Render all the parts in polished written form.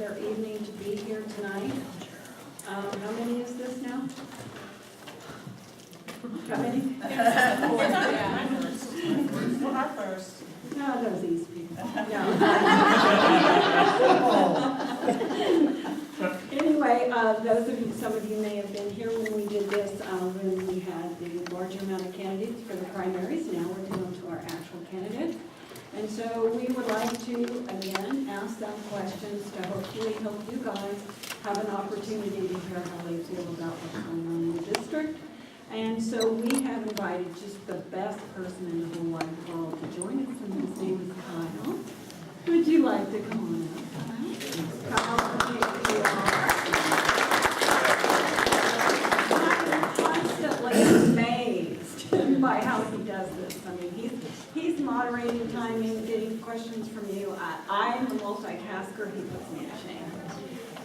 their evening to be here tonight. How many is this now? How many? Well, our first. No, those East people. No. Anyway, some of you may have been here when we did this, when we had the larger amount of candidates for the primaries. Now we're down to our actual candidates. And so we would like to, again, ask them questions to hopefully help you guys have an opportunity to hear how they feel about what's going on in the district. And so we have invited just the best person in the whole wide world to join us, and his name is Kyle. Would you like to come on up, Kyle? I'm constantly amazed by how he does this. I mean, he's moderating, timing, getting questions from you. I'm a multitasker. He puts me to shame.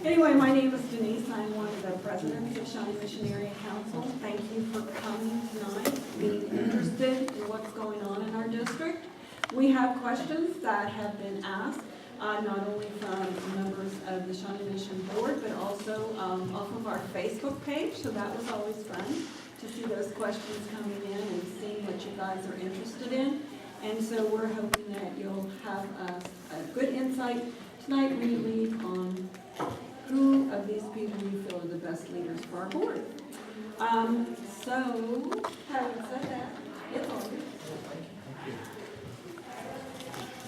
Anyway, my name is Denise. I'm one of the presidents of Shawnee Missionary Council. Thank you for coming tonight, being interested in what's going on in our district. We have questions that have been asked, not only from members of the Shawnee Mission Board, but also off of our Facebook page. So that was always fun to see those questions coming in and seeing what you guys are interested in. And so we're hoping that you'll have a good insight tonight when you leave on who of these people you feel are the best leaders for our board. So, having said that, it's all good.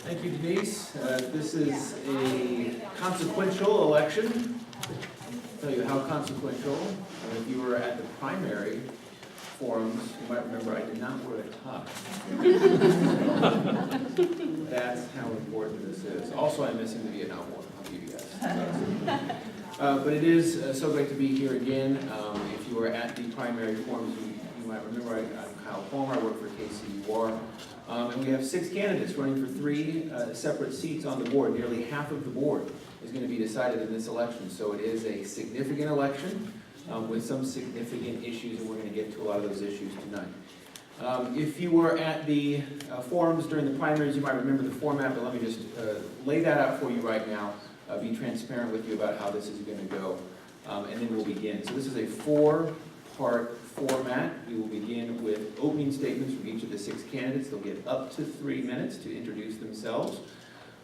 Thank you, Denise. This is a consequential election. I'll tell you how consequential. If you were at the primary forums, you might remember I did not wear a tie. That's how important this is. Also, I'm missing the Vietnam War. I'll give you guys. But it is so great to be here again. If you were at the primary forums, you might remember I'm Kyle Palmer. I work for KCUR. And we have 6 candidates running for 3 separate seats on the board. Nearly half of the board is going to be decided in this election. So it is a significant election with some significant issues, and we're going to get to a lot of those issues tonight. If you were at the forums during the primaries, you might remember the format, but let me just lay that out for you right now. Be transparent with you about how this is going to go, and then we'll begin. So this is a 4-part format. We will begin with opening statements from each of the 6 candidates. They'll get up to 3 minutes to introduce themselves.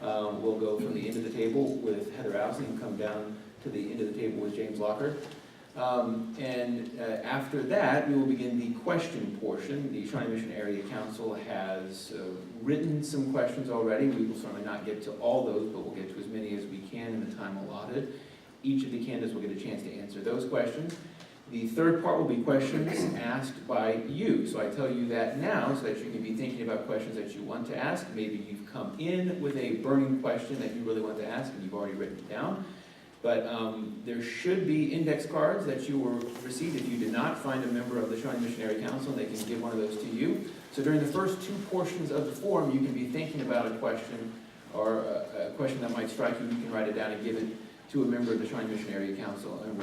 We'll go from the end of the table with Heather Ousley and come down to the end of the table with James Lockard. After that, we will begin the question portion. The Shawnee Mission Area Council has written some questions already. We will certainly not get to all those, but we'll get to as many as we can in the time allotted. Each of the candidates will get a chance to answer those questions. The third part will be questions asked by you. So I tell you that now so that you can be thinking about questions that you want to ask. Maybe you've come in with a burning question that you really want to ask and you've already written it down. But there should be index cards that you will receive. If you did not, find a member of the Shawnee Missionary Council and they can give one of those to you. So during the first 2 portions of the forum, you can be thinking about a question or a question that might strike you. You can write it down and give it to a member of the Shawnee Missionary Council, and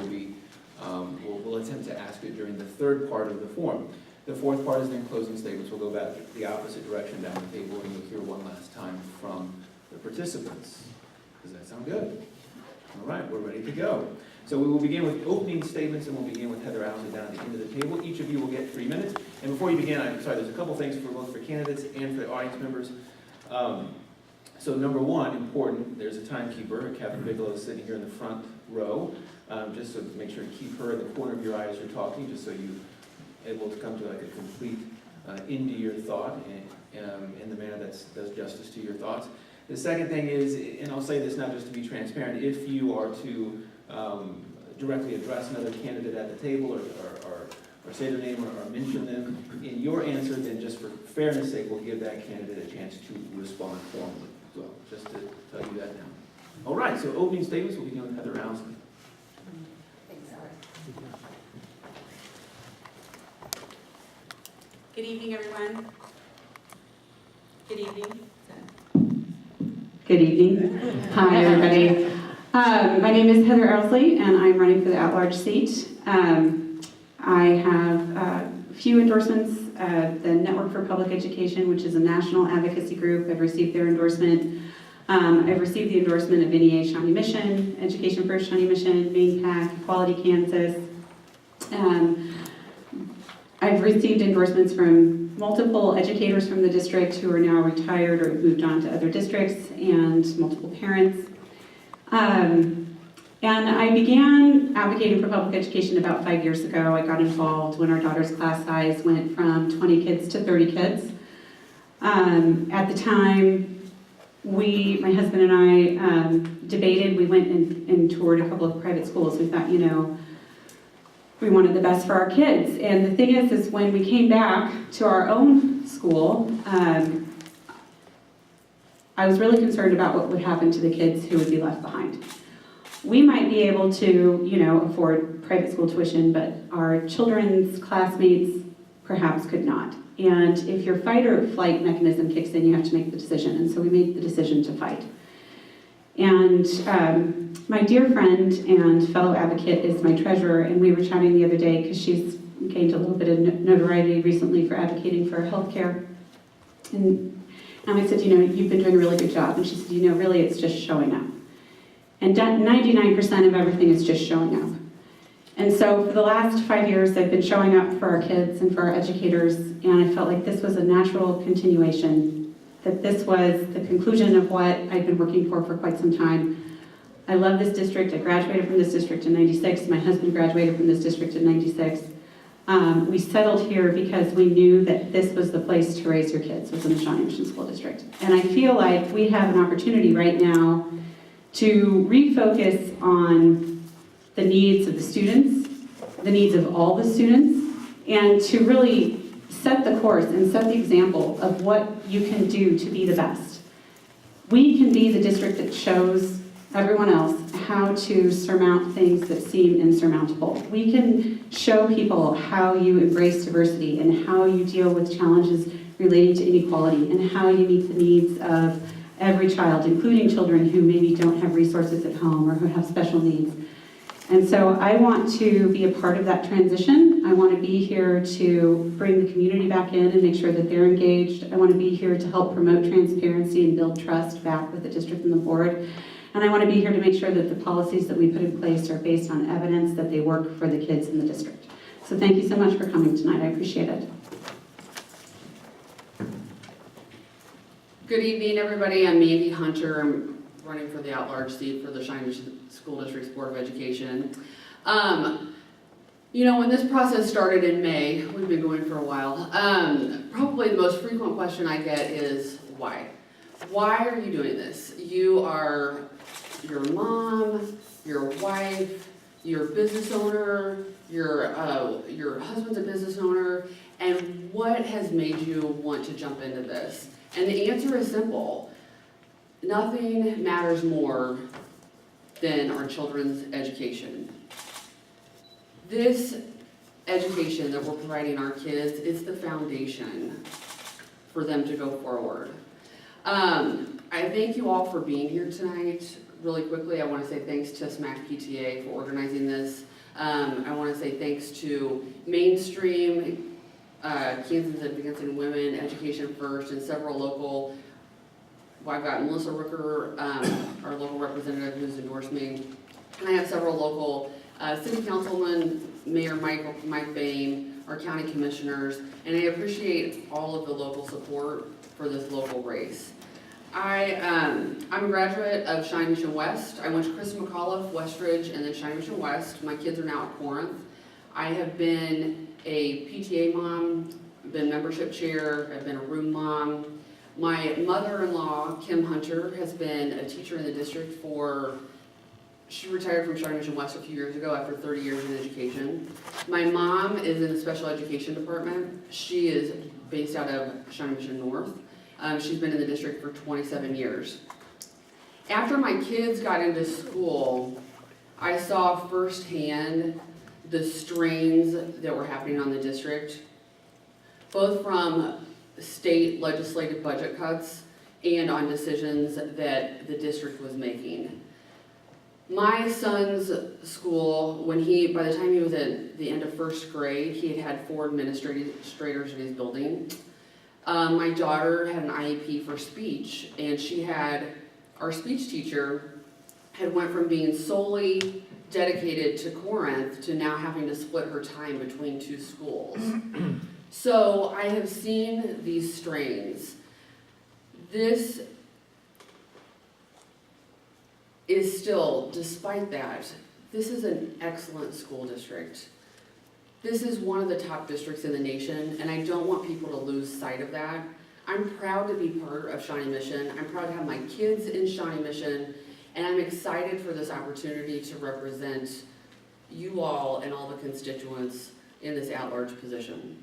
we'll attempt to ask it during the 3rd part of the forum. The 4th part is then closing statements. We'll go back the opposite direction down the table, and you'll hear one last time from the participants. Does that sound good? All right, we're ready to go. So we will begin with opening statements, and we'll begin with Heather Ousley down at the end of the table. Each of you will get 3 minutes. And before you begin, I'm sorry, there's a couple things for both for candidates and for the audience members. So number 1, important, there's a timekeeper. Catherine Bigelow is sitting here in the front row. Just so make sure to keep her in the corner of your eye as you're talking, just so you're able to come to like a complete end to your thought in the manner that does justice to your thoughts. The second thing is, and I'll say this not just to be transparent, if you are to directly address another candidate at the table or say their name or mention them in your answer, then just for fairness sake, we'll give that candidate a chance to respond formally as well, just to tell you that now. All right, so opening statements, we'll begin with Heather Ousley. Good evening, everyone. Good evening. Good evening. Hi, everybody. My name is Heather Ousley, and I'm running for the at-large seat. I have a few endorsements. The Network for Public Education, which is a national advocacy group, I've received their endorsement. I've received the endorsement of NEA Shawnee Mission, Education First Shawnee Mission, Main PAC, Equality Kansas. I've received endorsements from multiple educators from the district who are now retired or moved on to other districts, and multiple parents. And I began advocating for public education about 5 years ago. I got involved when our daughter's class size went from 20 kids to 30 kids. At the time, my husband and I debated. We went and toured a couple of private schools. We thought, we wanted the best for our kids. And the thing is when we came back to our own school, I was really concerned about what would happen to the kids who would be left behind. We might be able to, afford private school tuition, but our children's classmates perhaps could not. And if your fight or flight mechanism kicks in, you have to make the decision. And so we made the decision to fight. And my dear friend and fellow advocate is my treasurer, and we were chatting the other day because she's gained a little bit of notoriety recently for advocating for healthcare. And I said, you've been doing a really good job. And she said, really it's just showing up. And 99% of everything is just showing up. And so for the last 5 years, I've been showing up for our kids and for our educators, and I felt like this was a natural continuation, that this was the conclusion of what I've been working for quite some time. I love this district. I graduated from this district in '96. My husband graduated from this district in '96. We settled here because we knew that this was the place to raise your kids, was in the Shawnee Mission School District. And I feel like we have an opportunity right now to refocus on the needs of the students, the needs of all the students, and to really set the course and set the example of what you can do to be the best. We can be the district that shows everyone else how to surmount things that seem insurmountable. We can show people how you embrace diversity and how you deal with challenges relating to inequality and how you meet the needs of every child, including children who maybe don't have resources at home or who have special needs. And so I want to be a part of that transition. I want to be here to bring the community back in and make sure that they're engaged. I want to be here to help promote transparency and build trust back with the district and the board. And I want to be here to make sure that the policies that we put in place are based on evidence that they work for the kids in the district. So thank you so much for coming tonight. I appreciate it. Good evening, everybody. I'm Mandi Hunter. I'm running for the at-large seat for the Shawnee Mission School District's Board of Education. When this process started in May, we've been going for a while, probably the most frequent question I get is, why? Why are you doing this? You are your mom, your wife, your business owner, your husband's a business owner, and what has made you want to jump into this? And the answer is simple. Nothing matters more than our children's education. This education that we're providing our kids is the foundation for them to go forward. I thank you all for being here tonight. Really quickly, I want to say thanks to SMAC-PTA for organizing this. I want to say thanks to Mainstream, Kansas Advancing Women, Education First, and several local, I've got Melissa Rooker, our local representative who's endorsed me, and I have several local city councilmen, Mayor Mike Bain, our county commissioners, and I appreciate all of the local support for this local race. I'm a graduate of Shawnee Mission West. I went to Chris McAuliffe, Westridge, and then Shawnee Mission West. My kids are now at Corinth. I have been a PTA mom, been membership chair, I've been a room mom. My mother-in-law, Kim Hunter, has been a teacher in the district she retired from Shawnee Mission West a few years ago after 30 years in education. My mom is in the special education department. She is based out of Shawnee Mission North. She's been in the district for 27 years. After my kids got into school, I saw firsthand the strains that were happening on the district, both from state legislative budget cuts and on decisions that the district was making. My son's school, by the time he was at the end of first grade, he had 4 administrators in his building. My daughter had an IEP for speech, and she had our speech teacher had went from being solely dedicated to Corinth to now having to split her time between 2 schools. So I have seen these strains. This is still, despite that, this is an excellent school district. This is one of the top districts in the nation, and I don't want people to lose sight of that. I'm proud to be part of Shawnee Mission. I'm proud to have my kids in Shawnee Mission, and I'm excited for this opportunity to represent you all and all the constituents in this at-large position.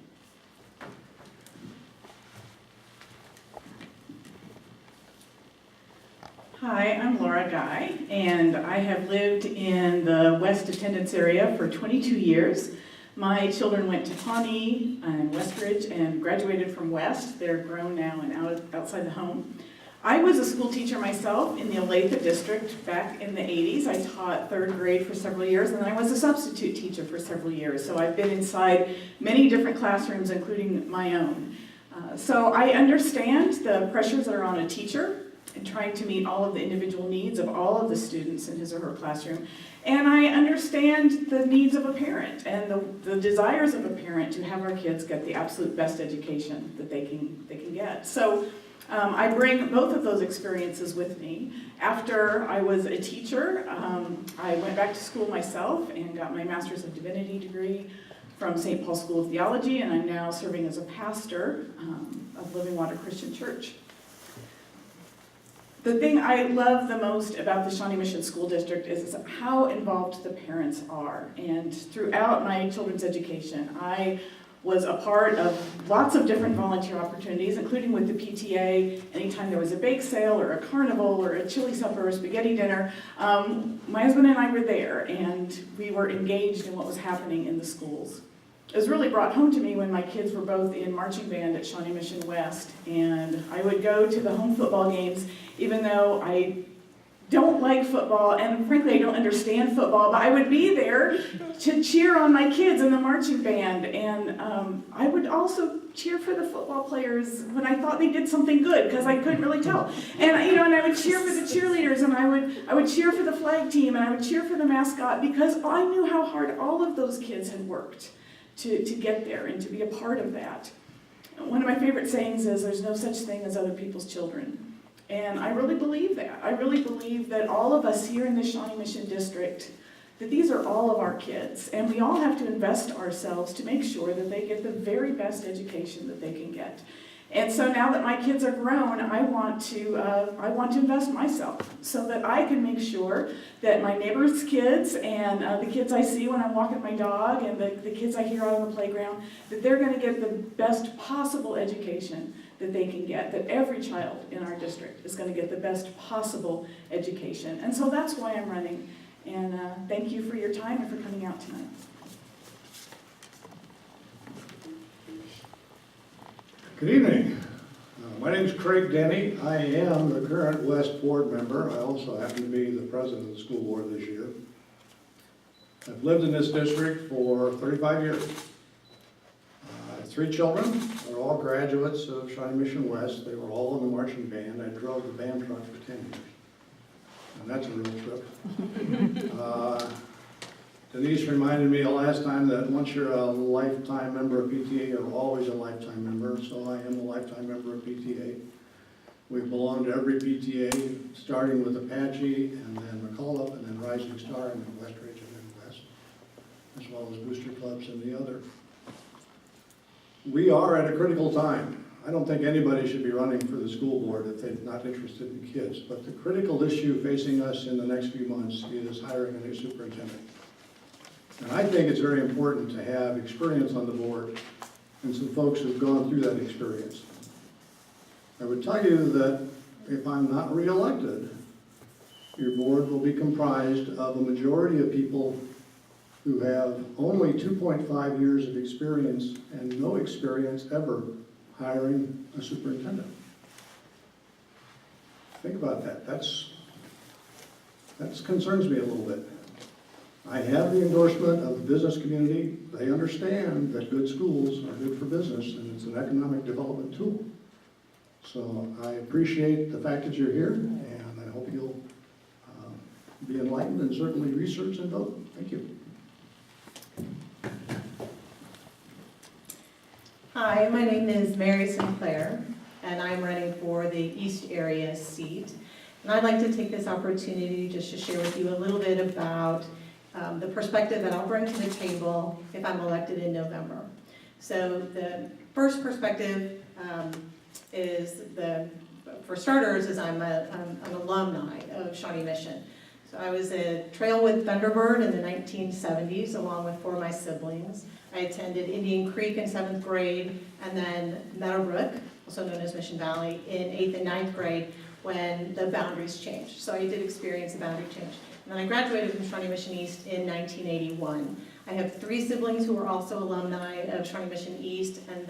Hi, I'm Laura Guy, and I have lived in the West Attendance area for 22 years. My children went to Shawnee and Westridge and graduated from West. They're grown now and outside the home. I was a school teacher myself in the Olathe district back in the 80s. I taught 3rd grade for several years, and then I was a substitute teacher for several years. So I've been inside many different classrooms, including my own. So I understand the pressures that are on a teacher and trying to meet all of the individual needs of all of the students in his or her classroom. And I understand the needs of a parent and the desires of a parent to have our kids get the absolute best education that they can get. So I bring both of those experiences with me. After I was a teacher, I went back to school myself and got my Master's of Divinity degree from St. Paul School of Theology, and I'm now serving as a pastor of Living Water Christian Church. The thing I love the most about the Shawnee Mission School District is how involved the parents are. And throughout my children's education, I was a part of lots of different volunteer opportunities, including with the PTA. Anytime there was a bake sale or a carnival or a chili supper or a spaghetti dinner, my husband and I were there, and we were engaged in what was happening in the schools. It was really brought home to me when my kids were both in marching band at Shawnee Mission West, and I would go to the home football games, even though I don't like football, and frankly I don't understand football, but I would be there to cheer on my kids in the marching band, and I would also cheer for the football players when I thought they did something good, because I couldn't really tell. And and I would cheer for the cheerleaders, and I would cheer for the flag team, and I would cheer for the mascot, because I knew how hard all of those kids had worked to get there and to be a part of that. One of my favorite sayings is, there's no such thing as other people's children. And I really believe that. I really believe that all of us here in the Shawnee Mission District, that these are all of our kids, and we all have to invest ourselves to make sure that they get the very best education that they can get. And so now that my kids are grown, I want to invest myself so that I can make sure that my neighbors' kids and the kids I see when I'm walking my dog and the kids I hear out on the playground, that they're going to get the best possible education that they can get, that every child in our district is going to get the best possible education. And so that's why I'm running. And thank you for your time and for coming out tonight. Good evening. My name is Craig Denny. I am the current West Board member. I also happen to be the president of the school board this year. I've lived in this district for 35 years. I have 3 children. They're all graduates of Shawnee Mission West. They were all in the marching band. I drove the band truck for 10 years. And that's a real trip. Denise reminded me last time that once you're a lifetime member of PTA, you're always a lifetime member, so I am a lifetime member of PTA. We belong to every PTA, starting with Apache, and then McCullough, and then Rising Star, and then Westridge, and then West, as well as booster clubs and the other. We are at a critical time. I don't think anybody should be running for the school board if they're not interested in kids, but the critical issue facing us in the next few months is hiring a new superintendent. And I think it's very important to have experience on the board and some folks who've gone through that experience. I would tell you that if I'm not reelected, your board will be comprised of a majority of people who have only 2.5 years of experience and no experience ever hiring a superintendent. Think about that. That concerns me a little bit. I have the endorsement of the business community. They understand that good schools are good for business and it's an economic development tool. So I appreciate the fact that you're here, and I hope you'll be enlightened and certainly research and vote. Thank you. Hi, my name is Mary Sinclair, and I'm running for the East Area seat. And I'd like to take this opportunity just to share with you a little bit about the perspective that I'll bring to the table if I'm elected in November. So the first perspective for starters, is I'm an alumni of Shawnee Mission. So I was a trail with Thunderbird in the 1970s, along with 4 of my siblings. I attended Indian Creek in 7th grade, and then Meadowbrook, also known as Mission Valley, in 8th and 9th grade when the boundaries changed. So I did experience a boundary change. And then I graduated from Shawnee Mission East in 1981. I have 3 siblings who are also alumni of Shawnee Mission East, and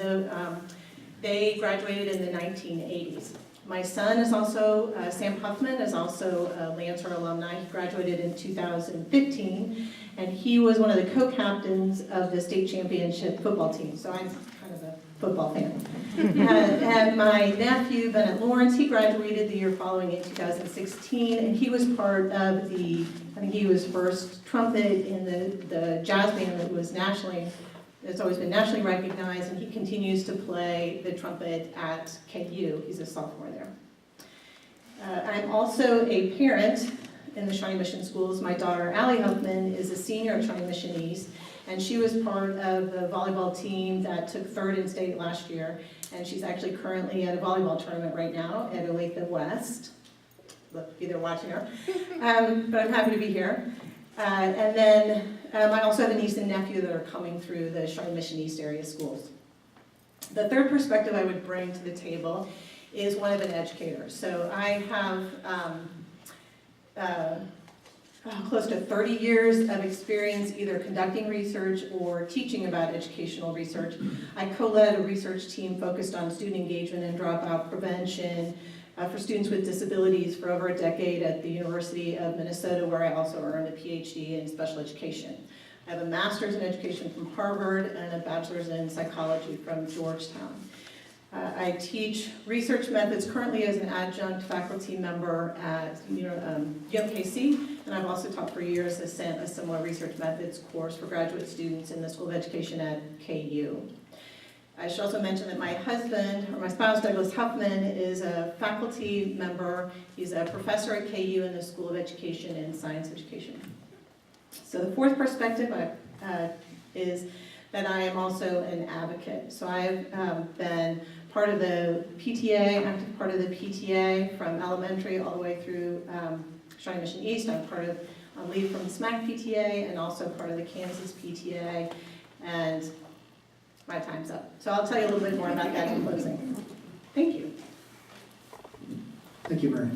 they graduated in the 1980s. My son is also, Sam Huffman is also a Lancer alumni. He graduated in 2015, and he was one of the co-captains of the state championship football team, so I'm kind of a football fan. And my nephew, Bennett Lawrence, he graduated the year following in 2016, and he was part of I think he was first trumpet in the jazz band that was it's always been nationally recognized, and he continues to play the trumpet at KU. He's a sophomore there. I'm also a parent in the Shawnee Mission schools. My daughter, Allie Huffman, is a senior at Shawnee Mission East, and she was part of the volleyball team that took 3rd in state last year, and she's actually currently at a volleyball tournament right now at Olathe West. Look, be there watching her. But I'm happy to be here. And then I also have a niece and nephew that are coming through the Shawnee Mission East area schools. The third perspective I would bring to the table is one of an educator. So I have close to 30 years of experience either conducting research or teaching about educational research. I co-led a research team focused on student engagement and dropout prevention for students with disabilities for over a decade at the University of Minnesota, where I also earned a PhD in special education. I have a master's in education from Harvard and a bachelor's in psychology from Georgetown. I teach research methods currently as an adjunct faculty member at UMKC, and I've also taught for years a similar research methods course for graduate students in the School of Education at KU. I should also mention that my husband, or my spouse, Douglas Huffman, is a faculty member. He's a professor at KU in the School of Education and Science Education. So the fourth perspective is that I am also an advocate. So I've been part of the PTA, active part of the PTA from elementary all the way through Shawnee Mission East. I'm lead from the SMAC-PTA and also part of the Kansas PTA. And my time's up. So I'll tell you a little bit more about that in closing. Thank you. Thank you, Mary.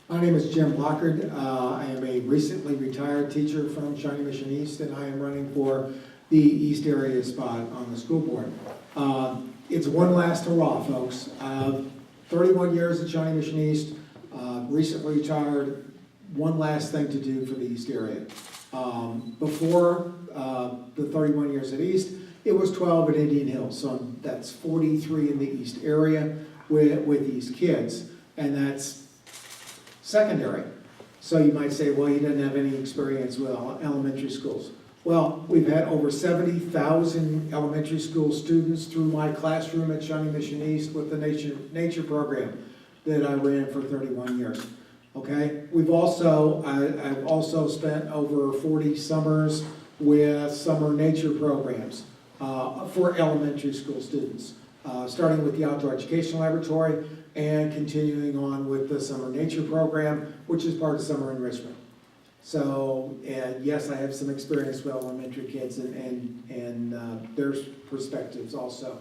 My name is Jim Lockard. I am a recently retired teacher from Shawnee Mission East, and I am running for the East Area spot on the school board. It's one last hurrah, folks. 31 years at Shawnee Mission East, recently retired, one last thing to do for the East Area. Before the 31 years at East, it was 12 at Indian Hills, so that's 43 in the East area with these kids, and that's secondary. So you might say, well, he doesn't have any experience with elementary schools. Well, we've had over 70,000 elementary school students through my classroom at Shawnee Mission East with the nature program that I ran for 31 years. Okay, I've also spent over 40 summers with summer nature programs for elementary school students, starting with the Outdoor Education Laboratory and continuing on with the summer nature program, which is part of summer enrichment. So, and yes, I have some experience with elementary kids and their perspectives also.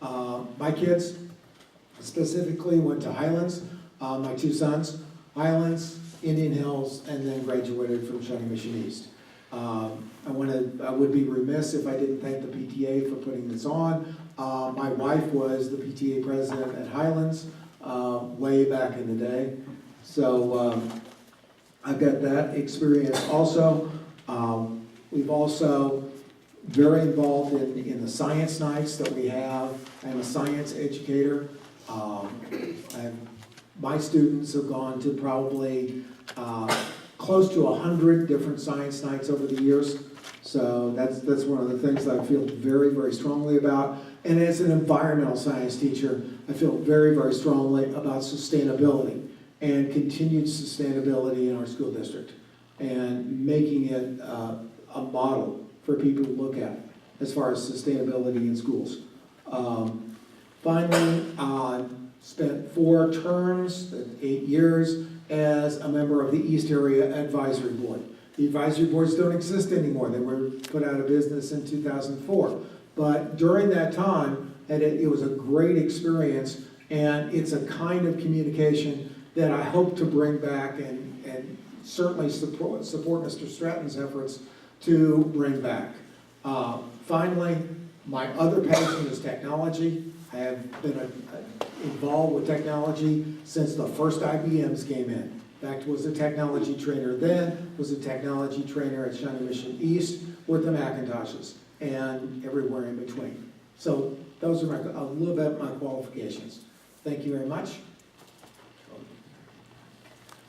My kids specifically went to Highlands, my 2 sons, Highlands, Indian Hills, and then graduated from Shawnee Mission East. I would be remiss if I didn't thank the PTA for putting this on. My wife was the PTA president at Highlands way back in the day. So I've got that experience also. We've also very involved in the science nights that we have. I'm a science educator. I've My students have gone to probably close to 100 different science nights over the years. So that's one of the things that I feel very, very strongly about. And as an environmental science teacher, I feel very, very strongly about sustainability and continued sustainability in our school district and making it a model for people to look at as far as sustainability in schools. Finally, spent 4 terms, 8 years, as a member of the East Area Advisory Board. The advisory boards don't exist anymore. They were put out of business in 2004. But during that time, it was a great experience, and it's a kind of communication that I hope to bring back and certainly support Mr. Stratton's efforts to bring back. Finally, my other passion is technology. I have been involved with technology since the first IBMs came in. In fact, was a technology trainer then, was a technology trainer at Shawnee Mission East with the Macintoshes and everywhere in between. So those are a little bit of my qualifications. Thank you very much.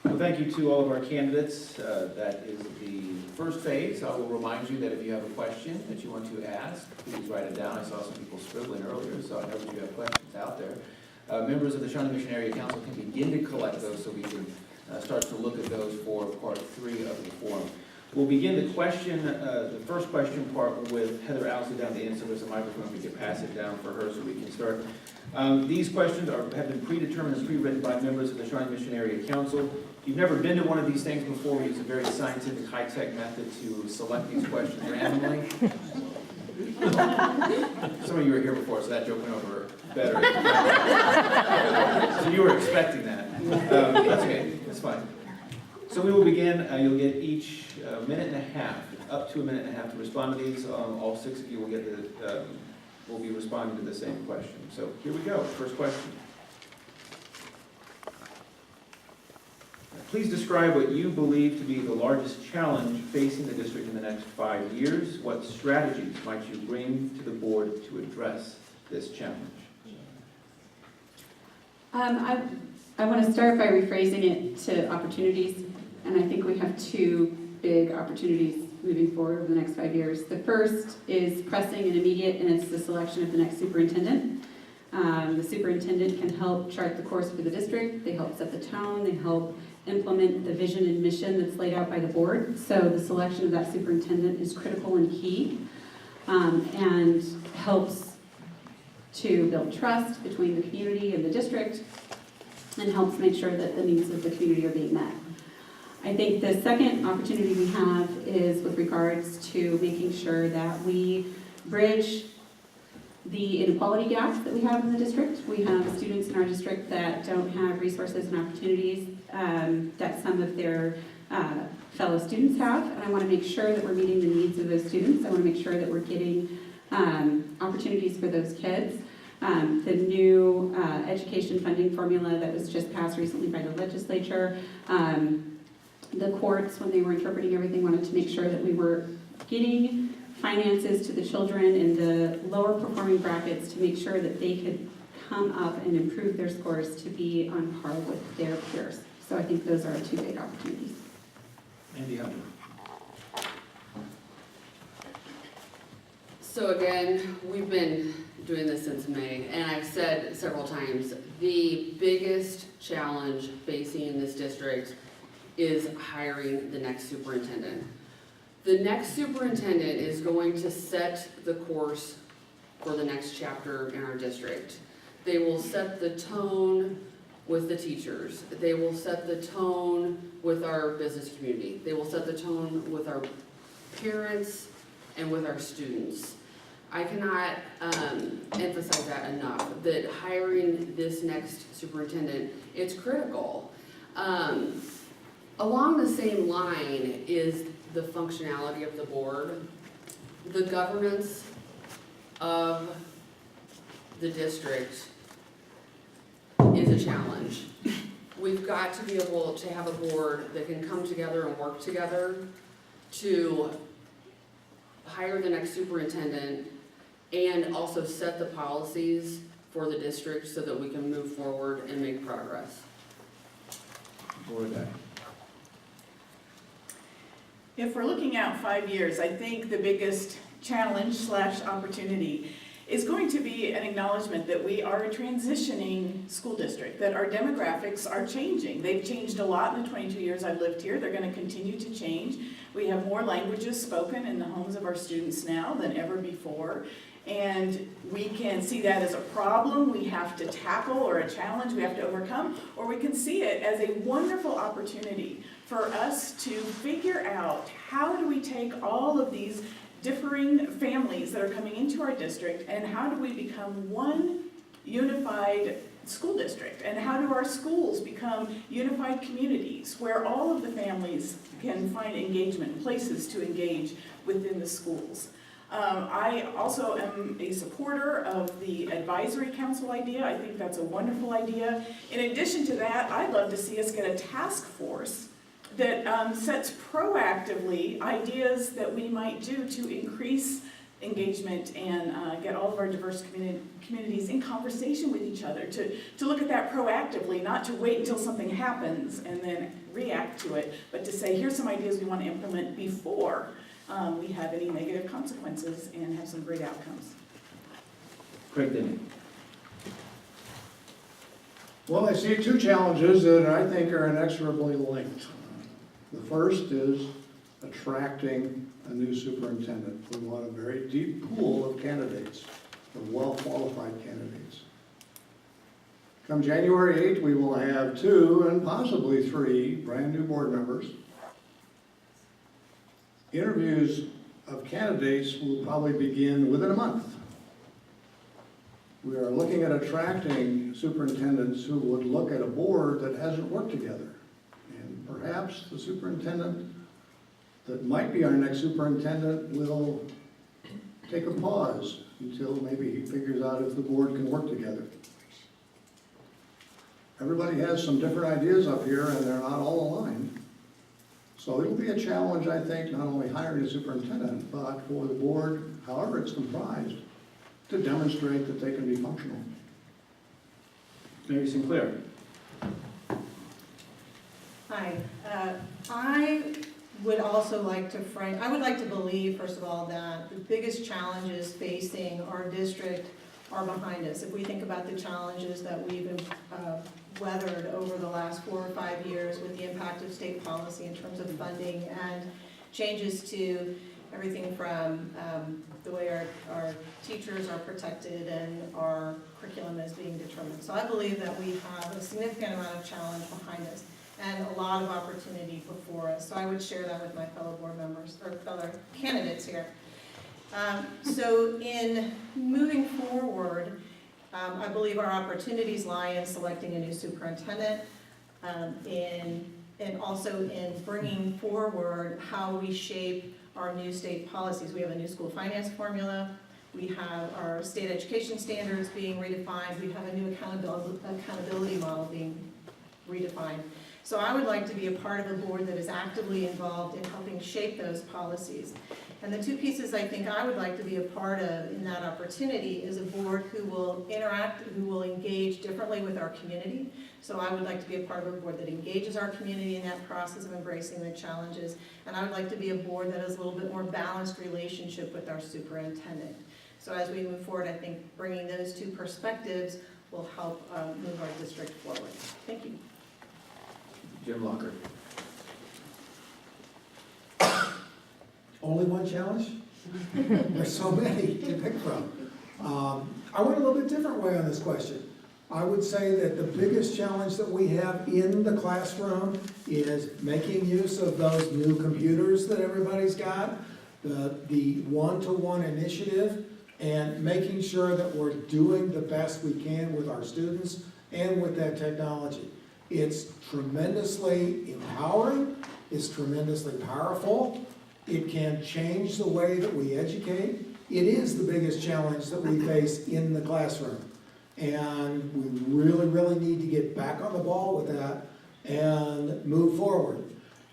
Well, thank you to all of our candidates. That is the first phase. I will remind you that if you have a question that you want to ask, please write it down. I saw some people scribbling earlier, so I know that you have questions out there. Members of the Shawnee Mission Area Council can begin to collect those so we can start to look at those for part 3 of the forum. We'll begin the first question part with Heather Ousley down the end, so there's a microphone, we can pass it down for her so we can start. These questions have been predetermined and pre-written by members of the Shawnee Mission Area Council. If you've never been to one of these things before, we use a very scientific, high-tech method to select these questions randomly. Some of you were here before, so that joke went over better. So you were expecting that. That's okay, that's fine. So we will begin. You'll get each minute and a half, up to a minute and a half to respond to these. All 6 of you will get will be responding to the same question. So here we go. First question. Please describe what you believe to be the largest challenge facing the district in the next 5 years. What strategies might you bring to the board to address this challenge? I want to start by rephrasing it to opportunities, and I think we have 2 big opportunities moving forward over the next 5 years. The first is pressing and immediate, and it's the selection of the next superintendent. The superintendent can help chart the course for the district. They help set the tone. They help implement the vision and mission that's laid out by the board. So the selection of that superintendent is critical and key, and helps to build trust between the community and the district, and helps make sure that the needs of the community are being met. I think the second opportunity we have is with regards to making sure that we bridge the inequality gaps that we have in the district. We have students in our district that don't have resources and opportunities that some of their fellow students have, and I want to make sure that we're meeting the needs of those students. I want to make sure that we're getting opportunities for those kids. The new education funding formula that was just passed recently by the legislature, the courts, when they were interpreting everything, wanted to make sure that we were getting finances to the children in the lower performing brackets to make sure that they could come up and improve their scores to be on par with their peers. So I think those are our 2 big opportunities. Mandi. So again, we've been doing this since May, and I've said several times, the biggest challenge facing this district is hiring the next superintendent. The next superintendent is going to set the course for the next chapter in our district. They will set the tone with the teachers. They will set the tone with our business community. They will set the tone with our parents and with our students. I cannot emphasize that enough, that hiring this next superintendent, it's critical. Along the same line is the functionality of the board. The governance of the district is a challenge. We've got to be able to have a board that can come together and work together to hire the next superintendent and also set the policies for the district so that we can move forward and make progress. Or that? If we're looking out 5 years, I think the biggest challenge / opportunity is going to be an acknowledgement that we are a transitioning school district, that our demographics are changing. They've changed a lot in the 22 years I've lived here. They're going to continue to change. We have more languages spoken in the homes of our students now than ever before. And we can see that as a problem we have to tackle, or a challenge we have to overcome, or we can see it as a wonderful opportunity for us to figure out how do we take all of these differing families that are coming into our district, and how do we become one unified school district, and how do our schools become unified communities where all of the families can find engagement, places to engage within the schools. I also am a supporter of the advisory council idea. I think that's a wonderful idea. In addition to that, I'd love to see us get a task force that sets proactively ideas that we might do to increase engagement and get all of our diverse communities in conversation with each other, to look at that proactively, not to wait until something happens and then react to it, but to say, here's some ideas we want to implement before we have any negative consequences and have some great outcomes. Craig Denny. Well, I see two challenges that I think are inexorably linked. The first is attracting a new superintendent. We want a very deep pool of candidates, of well-qualified candidates. Come January 8th, we will have 2 and possibly 3 brand-new board members. Interviews of candidates will probably begin within a month. We are looking at attracting superintendents who would look at a board that hasn't worked together. And perhaps the superintendent that might be our next superintendent will take a pause until maybe he figures out if the board can work together. Everybody has some different ideas up here, and they're not all aligned. So it'll be a challenge, I think, not only hiring a superintendent, but for the board, however it's comprised, to demonstrate that they can be functional. Mary Sinclair. Hi. I would also like to I would like to believe, first of all, that the biggest challenges facing our district are behind us. If we think about the challenges that we've weathered over the last 4 or 5 years with the impact of state policy in terms of funding and changes to everything from the way our teachers are protected and our curriculum is being determined. So I believe that we have a significant amount of challenge behind us and a lot of opportunity before us. So I would share that with my fellow board members, or fellow candidates here. So in moving forward, I believe our opportunities lie in selecting a new superintendent, and also in bringing forward how we shape our new state policies. We have a new school finance formula. We have our state education standards being redefined. We have a new accountability model being redefined. So I would like to be a part of a board that is actively involved in helping shape those policies. And the 2 pieces I think I would like to be a part of in that opportunity is a board who will interact, who will engage differently with our community. So I would like to be a part of a board that engages our community in that process of embracing the challenges. And I would like to be a board that has a little bit more balanced relationship with our superintendent. So as we move forward, I think bringing those 2 perspectives will help move our district forward. Thank you. Jim Lockard. Only one challenge? There's so many to pick from. I went a little bit different way on this question. I would say that the biggest challenge that we have in the classroom is making use of those new computers that everybody's got, the one-to-one initiative, and making sure that we're doing the best we can with our students and with that technology. It's tremendously empowering, it's tremendously powerful, it can change the way that we educate. It is the biggest challenge that we face in the classroom. And we really, really need to get back on the ball with that and move forward.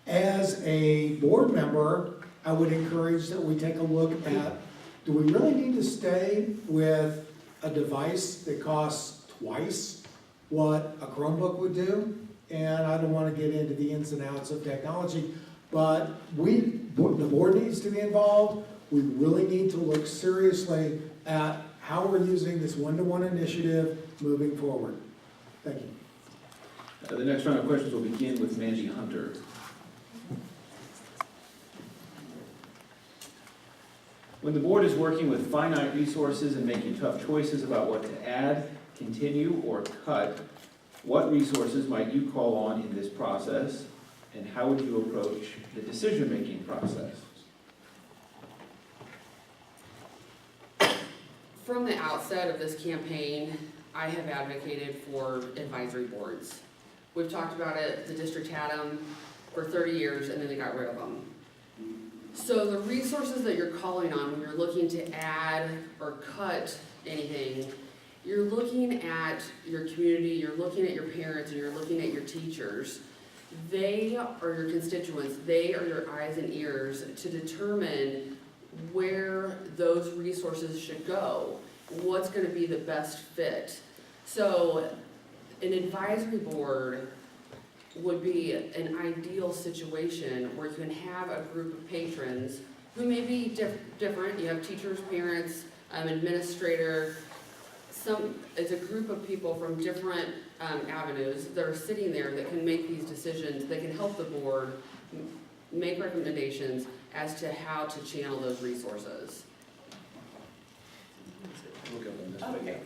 As a board member, I would encourage that we take a look at, do we really need to stay with a device that costs twice what a Chromebook would do? and I don't want to get into the ins and outs of technology, but the board needs to be involved. We really need to look seriously at how we're using this one-to-one initiative moving forward. Thank you. The next round of questions will begin with Mandi Hunter. When the board is working with finite resources and making tough choices about what to add, continue, or cut, what resources might you call on in this process, and how would you approach the decision-making process? From the outset of this campaign, I have advocated for advisory boards. We've talked about it, the district had them for 30 years and then they got rid of them. So the resources that you're calling on when you're looking to add or cut anything, you're looking at your community, you're looking at your parents, and you're looking at your teachers. They are your constituents, they are your eyes and ears to determine where those resources should go, what's going to be the best fit. So an advisory board would be an ideal situation where you can have a group of patrons who may be different. You have teachers, parents, administrator. It's a group of people from different avenues that are sitting there that can make these decisions, that can help the board make recommendations as to how to channel those resources. We'll go on this way. Okay.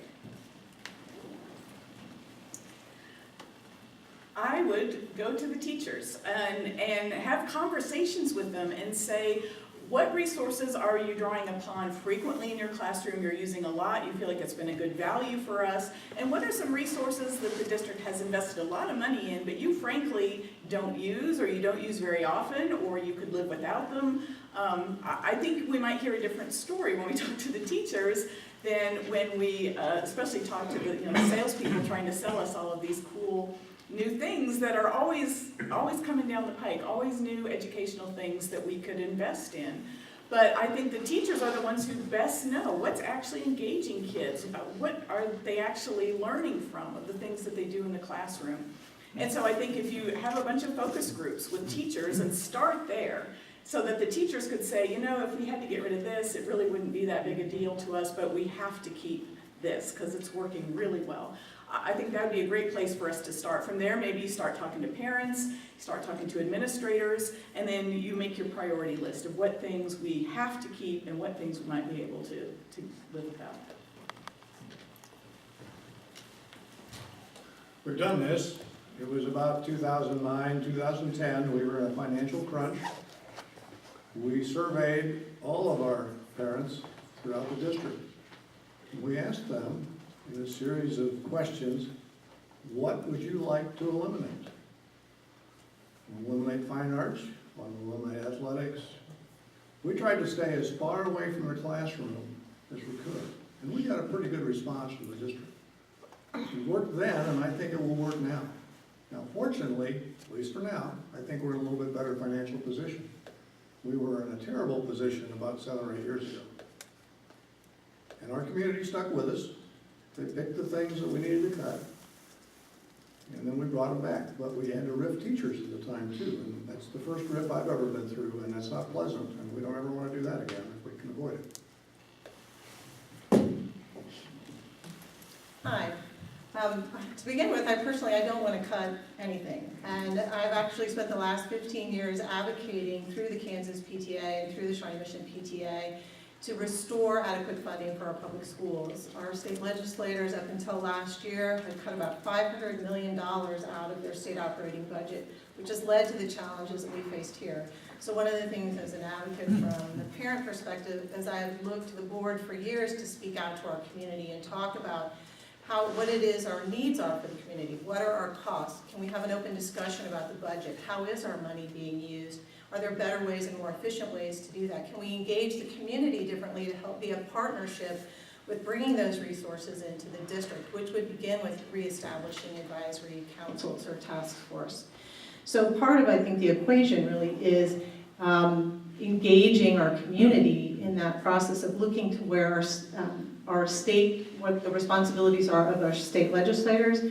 I would go to the teachers and have conversations with them and say, what resources are you drawing upon frequently in your classroom? You're using a lot, you feel like it's been a good value for us. And what are some resources that the district has invested a lot of money in, but you frankly don't use, or you don't use very often, or you could live without them? I think we might hear a different story when we talk to the teachers than when we especially talk to the salespeople trying to sell us all of these cool new things that are always coming down the pike, always new educational things that we could invest in. But I think the teachers are the ones who best know what's actually engaging kids, what are they actually learning from of the things that they do in the classroom. And so I think if you have a bunch of focus groups with teachers and start there, so that the teachers could say, if we had to get rid of this, it really wouldn't be that big a deal to us, but we have to keep this because it's working really well. I think that would be a great place for us to start. From there, maybe you start talking to parents, start talking to administrators, and then you make your priority list of what things we have to keep and what things we might be able to live without. We've done this. It was about 2009, 2010. We were in a financial crunch. We surveyed all of our parents throughout the district. We asked them in a series of questions, what would you like to eliminate? Eliminate fine arts, eliminate athletics. We tried to stay as far away from the classroom as we could, and we got a pretty good response from the district. It worked then, and I think it will work now. Now, fortunately, at least for now, I think we're in a little bit better financial position. We were in a terrible position about 7 or 8 years ago. And our community stuck with us. They picked the things that we needed to cut, and then we brought them back. But we had to RIF teachers at the time too, and that's the first RIF I've ever been through, and that's not pleasant, and we don't ever want to do that again if we can avoid it. Hi. To begin with, I don't want to cut anything. And I've actually spent the last 15 years advocating through the Kansas PTA and through the Shawnee Mission PTA to restore adequate funding for our public schools. Our state legislators, up until last year, had cut about $500 million out of their state operating budget, which has led to the challenges that we faced here. So one of the things as an advocate from the parent perspective, as I've looked to the board for years to speak out to our community and talk about what it is our needs are for the community. What are our costs? Can we have an open discussion about the budget? How is our money being used? Are there better ways and more efficient ways to do that? Can we engage the community differently to help be a partnership with bringing those resources into the district, which would begin with reestablishing advisory councils or task force. So part of, I think, the equation really is engaging our community in that process of looking to where our state, what the responsibilities are of our state legislators,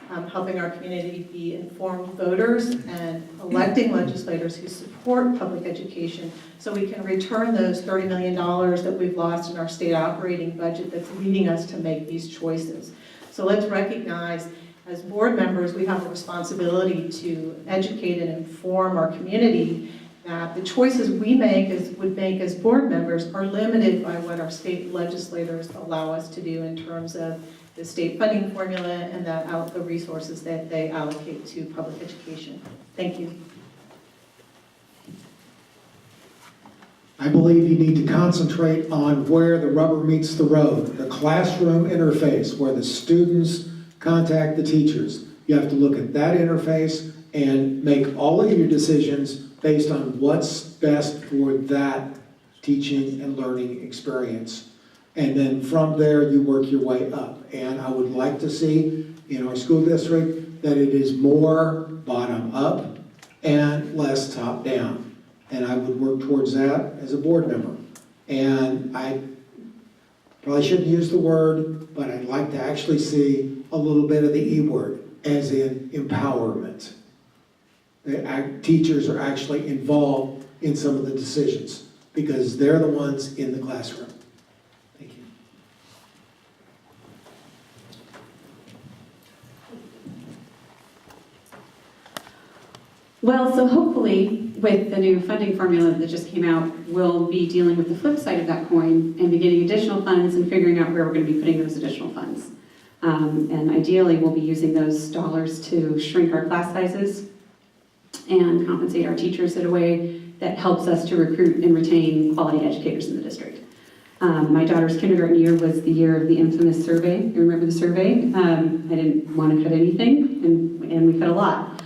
helping our community be informed voters and electing legislators who support public education so we can return those $30 million that we've lost in our state operating budget that's leading us to make these choices. So let's recognize, as board members, we have a responsibility to educate and inform our community that the choices we would make as board members are limited by what our state legislators allow us to do in terms of the state funding formula and the resources that they allocate to public education. Thank you. I believe you need to concentrate on where the rubber meets the road, the classroom interface, where the students contact the teachers. You have to look at that interface and make all of your decisions based on what's best for that teaching and learning experience. And then from there, you work your way up. And I would like to see in our school district that it is more bottom up and less top down. And I would work towards that as a board member. And I probably shouldn't use the word, but I'd like to actually see a little bit of the E word, as in empowerment. The teachers are actually involved in some of the decisions because they're the ones in the classroom. Thank you. Well, so hopefully, with the new funding formula that just came out, we'll be dealing with the flip side of that coin and be getting additional funds and figuring out where we're going to be putting those additional funds. And ideally, we'll be using those dollars to shrink our class sizes and compensate our teachers in a way that helps us to recruit and retain quality educators in the district. My daughter's kindergarten year was the year of the infamous survey. You remember the survey? I didn't want to cut anything, and we cut a lot.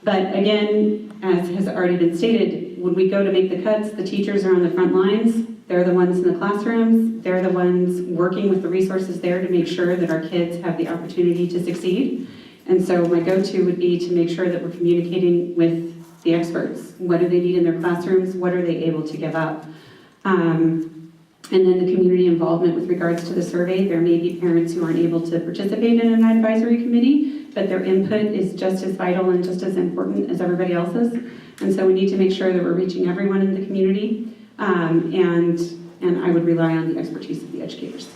But again, as has already been stated, when we go to make the cuts, the teachers are on the front lines. They're the ones in the classrooms. They're the ones working with the resources there to make sure that our kids have the opportunity to succeed. And so my go-to would be to make sure that we're communicating with the experts. What do they need in their classrooms? What are they able to give up? And then the community involvement with regards to the survey. There may be parents who aren't able to participate in an advisory committee, but their input is just as vital and just as important as everybody else's. And so we need to make sure that we're reaching everyone in the community, and I would rely on the expertise of the educators.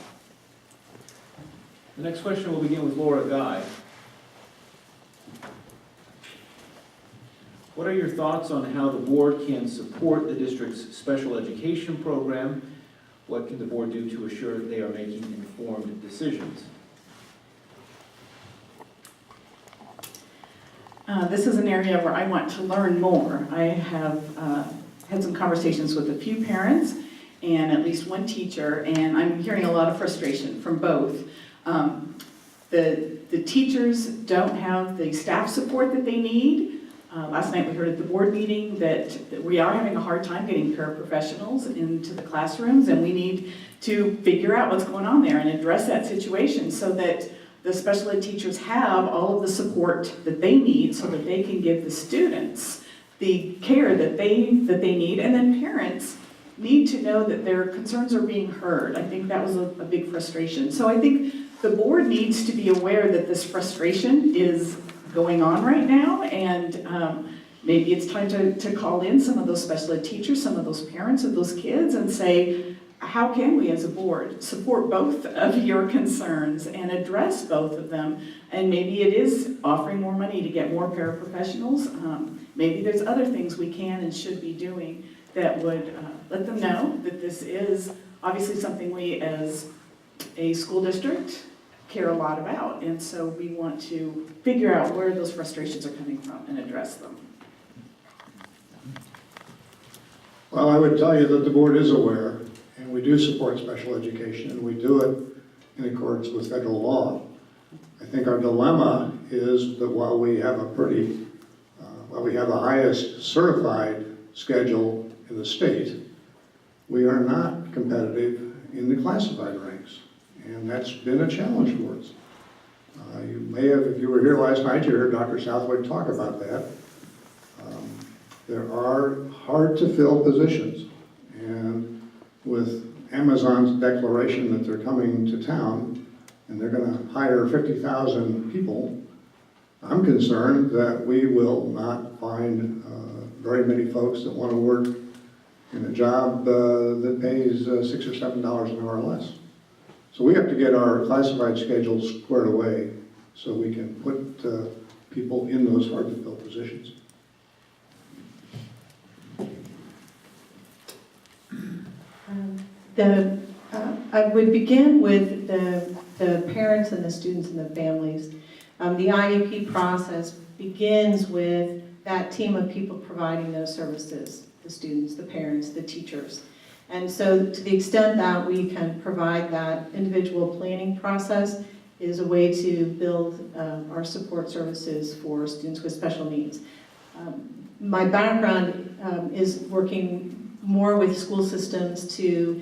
The next question will begin with Laura Guy. What are your thoughts on how the board can support the district's special education program? What can the board do to assure that they are making informed decisions? This is an area where I want to learn more. I have had some conversations with a few parents and at least one teacher, and I'm hearing a lot of frustration from both. The teachers don't have the staff support that they need. Last night we heard at the board meeting that we are having a hard time getting paraprofessionals into the classrooms, and we need to figure out what's going on there and address that situation so that the special ed teachers have all of the support that they need so that they can give the students the care that they need, and then parents need to know that their concerns are being heard. I think that was a big frustration. So I think the board needs to be aware that this frustration is going on right now, and maybe it's time to call in some of those special ed teachers, some of those parents of those kids, and say, how can we as a board support both of your concerns and address both of them? And maybe it is offering more money to get more paraprofessionals. Maybe there's other things we can and should be doing that would let them know that this is obviously something we as a school district care a lot about. And so we want to figure out where those frustrations are coming from and address them. Well, I would tell you that the board is aware, and we do support special education, and we do it in accordance with federal law. I think our dilemma is that while we have the highest certified schedule in the state, we are not competitive in the classified ranks. And that's been a challenge for us. You may have, if you were here last night, you heard Dr. Southwick talk about that. There are hard-to-fill positions. And with Amazon's declaration that they're coming to town and they're going to hire 50,000 people, I'm concerned that we will not find very many folks that want to work in a job that pays $6 or $7 an hour less. So we have to get our classified schedules squared away so we can put people in those hard-to-fill positions. I would begin with the parents and the students and the families. The IEP process begins with that team of people providing those services, the students, the parents, the teachers. And so to the extent that we can provide that individual planning process is a way to build our support services for students with special needs. My background is working more with school systems to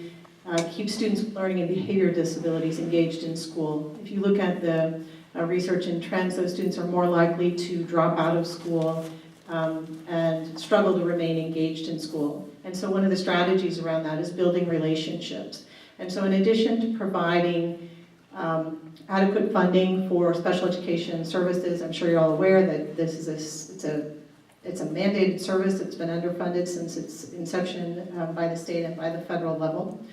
keep students with learning and behavior disabilities engaged in school. If you look at the research and trends, those students are more likely to drop out of school and struggle to remain engaged in school. And so one of the strategies around that is building relationships. And so in addition to providing adequate funding for special education services, I'm sure you're all aware that this is it's a mandated service that's been underfunded since its inception by the state and by the federal level.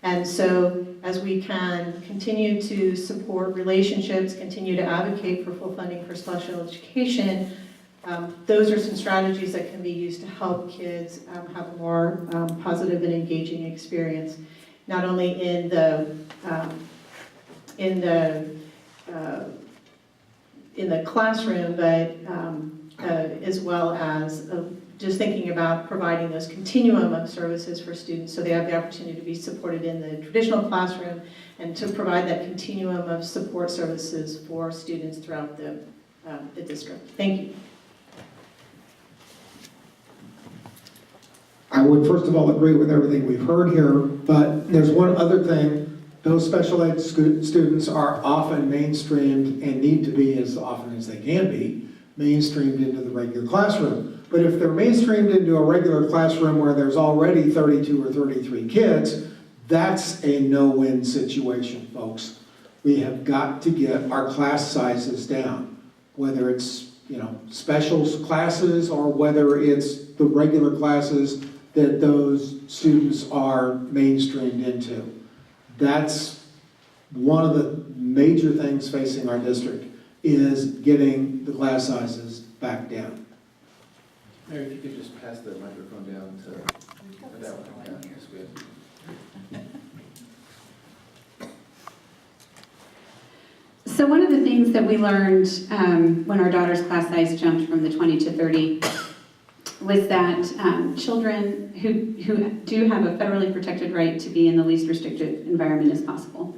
And so as we can continue to support relationships, continue to advocate for full funding for special education, those are some strategies that can be used to help kids have a more positive and engaging experience, not only in the classroom, but as well as just thinking about providing those continuum of services for students so they have the opportunity to be supported in the traditional classroom and to provide that continuum of support services for students throughout the district. Thank you. I would first of all agree with everything we've heard here, but there's one other thing. Those special ed students are often mainstreamed and need to be, as often as they can be, mainstreamed into the regular classroom. But if they're mainstreamed into a regular classroom where there's already 32 or 33 kids, that's a no-win situation, folks. We have got to get our class sizes down, whether it's, special classes or whether it's the regular classes that those students are mainstreamed into. That's one of the major things facing our district, is getting the class sizes back down. Mary, if you could just pass the microphone down to that one. Yeah, yes, we have. So one of the things that we learned when our daughter's class size jumped from the 20 to 30 was that children who do have a federally protected right to be in the least restrictive environment as possible.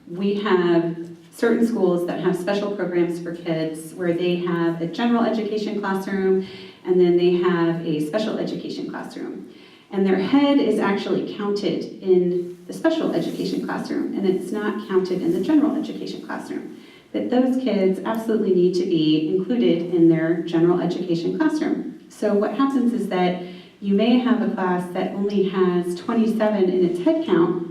We have certain schools that have special programs for kids where they have a general education classroom and then they have a special education classroom. And their head is actually counted in the special education classroom and it's not counted in the general education classroom. But those kids absolutely need to be included in their general education classroom. So what happens is that you may have a class that only has 27 in its head count,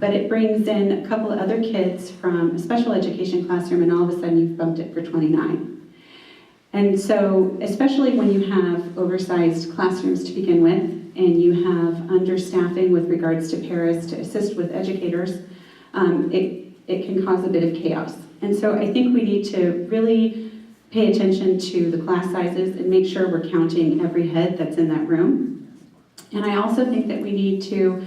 but it brings in a couple of other kids from a special education classroom and all of a sudden you've bumped it for 29. And so, especially when you have oversized classrooms to begin with, and you have understaffing with regards to paras to assist with educators, it can cause a bit of chaos. And so I think we need to really pay attention to the class sizes and make sure we're counting every head that's in that room. And I also think that we need to